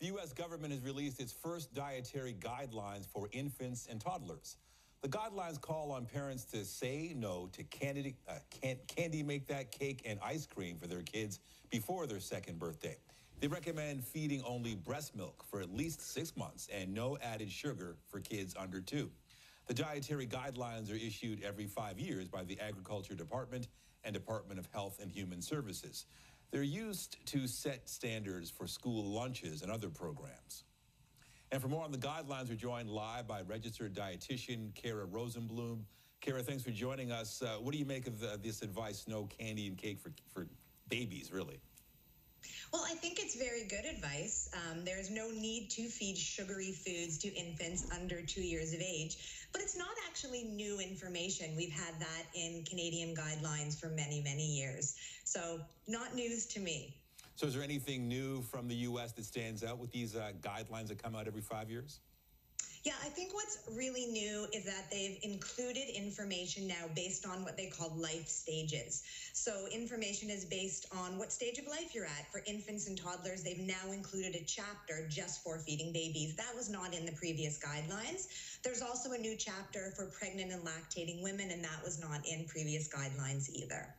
The U.S. government has released its first dietary guidelines for infants and toddlers. The guidelines call on parents to say no to candy make that cake and ice cream for their kids before their second birthday. They recommend feeding only breast milk for at least 6 months and no added sugar for kids under 2. The dietary guidelines are issued every 5 years by the Agriculture Department and Department of Health and Human Services. They're used to set standards for school lunches and other programs. And for more on the guidelines, we're joined live by registered dietitian Kara Rosenblum. Kara, thanks for joining us. What do you make of this advice, no candy and cake for babies, really? Well, I think it's very good advice. There's no need to feed sugary foods to infants under 2 years of age, but it's not actually new information. We've had that in Canadian guidelines for many, many years. So not news to me. So is there anything new from the U.S. that stands out with these guidelines that come out every 5 years? Yeah, I think what's really new is that they've included information now based on what they call life stages. So information is based on what stage of life you're at. For infants and toddlers, they've now included a chapter just for feeding babies. That was not in the previous guidelines. There's also a new chapter for pregnant and lactating women, and that was not in previous guidelines either.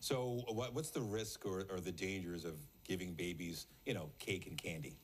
So what's the risk or the dangers of giving babies, cake and candy?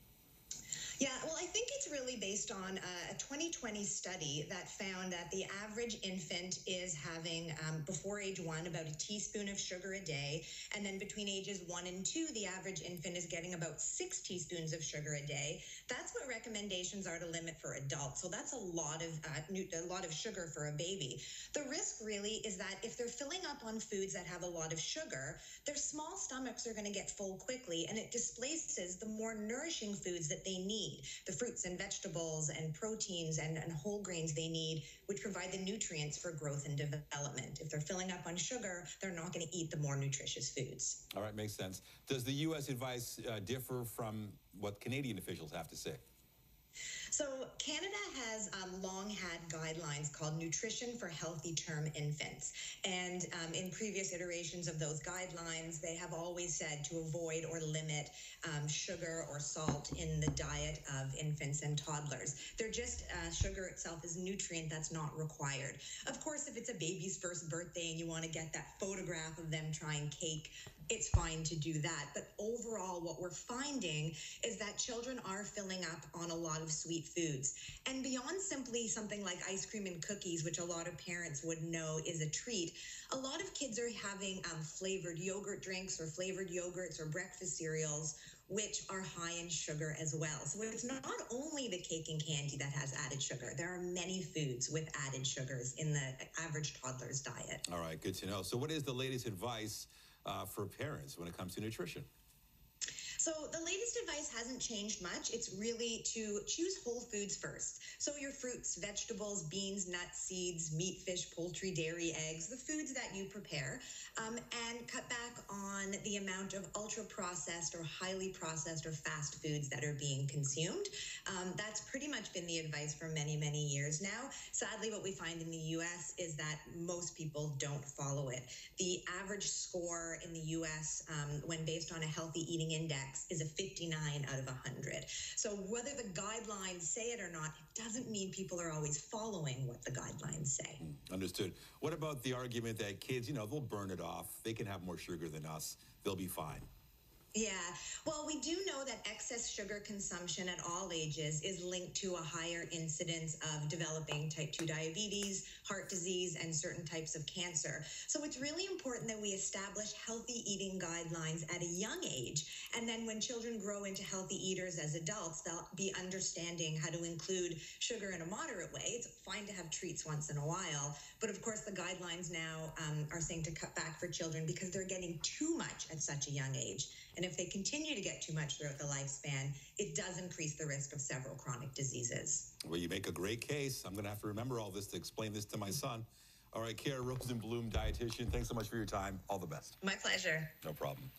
Yeah, well, I think it's really based on a 2020 study that found that the average infant is having, before age 1, about a teaspoon of sugar a day. And then between ages 1 and 2, the average infant is getting about 6 teaspoons of sugar a day. That's what recommendations are to limit for adults. So that's a lot of sugar for a baby. The risk really is that if they're filling up on foods that have a lot of sugar, their small stomachs are going to get full quickly, and it displaces the more nourishing foods that they need. The fruits and vegetables and proteins and whole grains they need, which provide the nutrients for growth and development. If they're filling up on sugar, they're not going to eat the more nutritious foods. All right, makes sense. Does the U.S. advice differ from what Canadian officials have to say? So Canada has long had guidelines called Nutrition for Healthy Term Infants. And in previous iterations of those guidelines, they have always said to avoid or limit sugar or salt in the diet of infants and toddlers. They're just, sugar itself is a nutrient that's not required. Of course, if it's a baby's first birthday and you want to get that photograph of them trying cake, it's fine to do that. But overall, what we're finding is that children are filling up on a lot of sweet foods. And beyond simply something like ice cream and cookies, which a lot of parents would know is a treat, a lot of kids are having flavored yogurt drinks or flavored yogurts or breakfast cereals, which are high in sugar as well. So it's not only the cake and candy that has added sugar. There are many foods with added sugars in the average toddler's diet. All right, good to know. So what is the latest advice for parents when it comes to nutrition? So the latest advice hasn't changed much. It's really to choose whole foods first. So your fruits, vegetables, beans, nuts, seeds, meat, fish, poultry, dairy, eggs, the foods that you prepare, and cut back on the amount of ultra-processed or highly processed or fast foods that are being consumed. That's pretty much been the advice for many, many years now. Sadly, what we find in the U.S. is that most people don't follow it. The average score in the U.S., when based on a healthy eating index, is a 59 out of 100. So whether the guidelines say it or not, it doesn't mean people are always following what the guidelines say. Understood. What about the argument that kids, they'll burn it off. They can have more sugar than us. They'll be fine. Yeah, well, we do know that excess sugar consumption at all ages is linked to a higher incidence of developing type 2 diabetes, heart disease, and certain types of cancer. So it's really important that we establish healthy eating guidelines at a young age. And then when children grow into healthy eaters as adults, they'll be understanding how to include sugar in a moderate way. It's fine to have treats once in a while. But of course, the guidelines now are saying to cut back for children because they're getting too much at such a young age. And if they continue to get too much throughout the lifespan, it does increase the risk of several chronic diseases. Well, you make a great case. I'm going to have to remember all this to explain this to my son. All right, Kara Rosenblum, dietitian, thanks so much for your time. All the best. My pleasure. No problem.